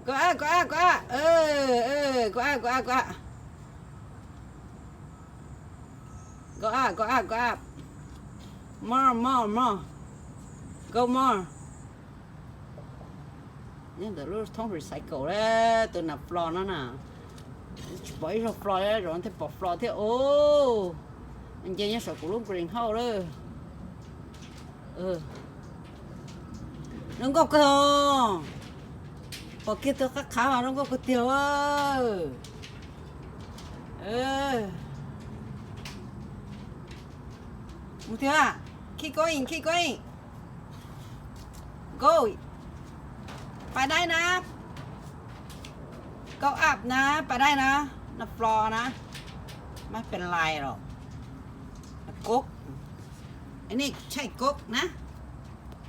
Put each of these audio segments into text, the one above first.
go up more go more nhưng từ lúc thông recycle đấy từ nạp floor nó nè bỏ ra floor đấy rồi thì bỏ floor thế ô anh chơi nhá sợ của lúc green house đó đừng có cơ bỏ kia tôi các khá mà đừng có cơ tiêu một thứ à keep going go ไปได้นะ go up นะไปได้นะนับฟลอร์นะไม่เป็นไรหรอกก๊กอันนี้ใช่ก๊กนะ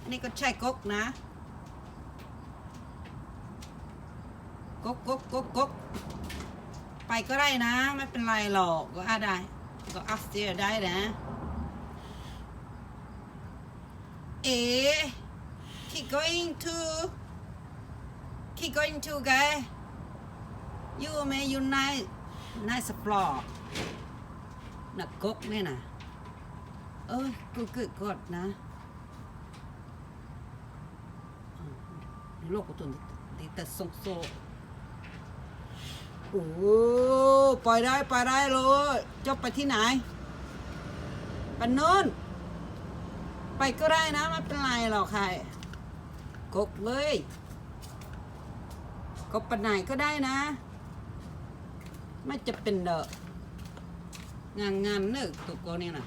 อันนี้ก็ใช่ก๊กนะก๊กไปก็ได้นะไม่เป็นไรหรอกก็ได้ก็ upstairs ได้นะkeep going to guy you may you nice floor นักก๊กนี่นะกดนะโลกกุตุนติดแต่ส่งโซ่โอ้ไปได้เลยจะไปที่ไหนไปโน่นไปก็ได้นะไม่เป็นไรหรอกใครกบเลยกบไปไหนก็ได้นะไม่จะเป็นเด้องานเนอะตัวกูนี่นะ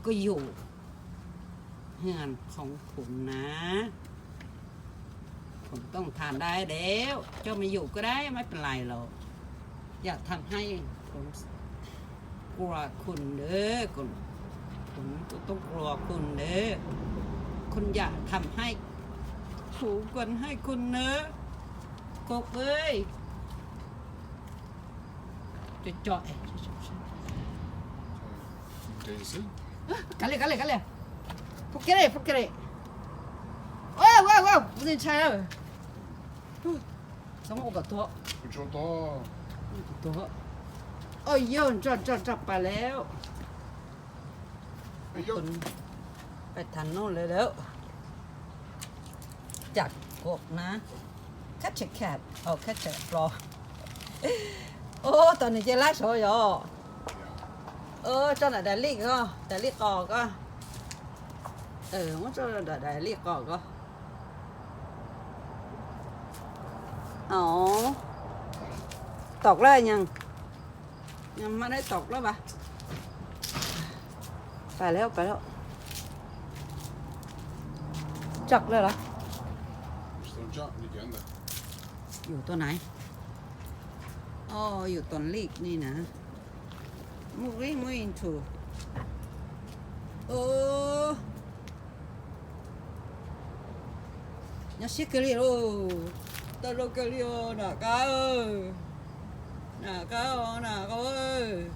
ก็อยู่งานของผมนะผมต้องทานได้แล้วเจ้าไม่อยู่ก็ได้ไม่เป็นไรหรอกอยากทำให้ผมกลัวคุณเด้อผมก็ต้องกลัวคุณเด้อคุณอยากทำให้ถูกกันให้คุณเนอะกบเอ้ยจะเจาะกันเลยพุกเกเรว้าวนี่ใช่แล้วสมองกับตัวโอ้ยโยนจับไปแล้วไปทันโน่นเลยแล้วจักกบนะคัดแคทเอาคัดแคทรอโอ้ตอนนี้จะไล่โชยจนได้ลีก็ได้ลีกอก็มันจะได้ลีกอก็อ๋อตกแล้วยังไม่ได้ตกแล้วปะไปแล้วจักเลยเหรออยู่ตัวไหนอยู่ต้นลีกนี่นะ moving to nhà xích cái gì đâu tao đâu cái gì nè cá ơi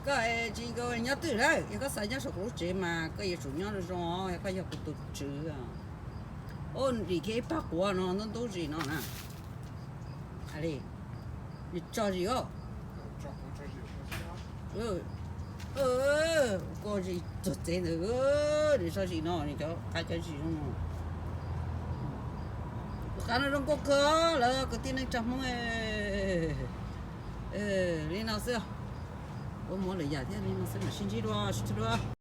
cái chỉ có nhớ từ đấy cái sai nhớ số cổ chế mà cái gì chủ nhớ rồi cái gì cũng tụt chữ đi cái bác của nó đâu gì nó nè đi cho gì đó có gì tụt thế nữa để cho gì nó thì cho cái gì nó cái nó không có cơ là cái tin anh chăm không đi nào xưa muốn lấy giả thế đi nào xưa mà xin chỉ đoa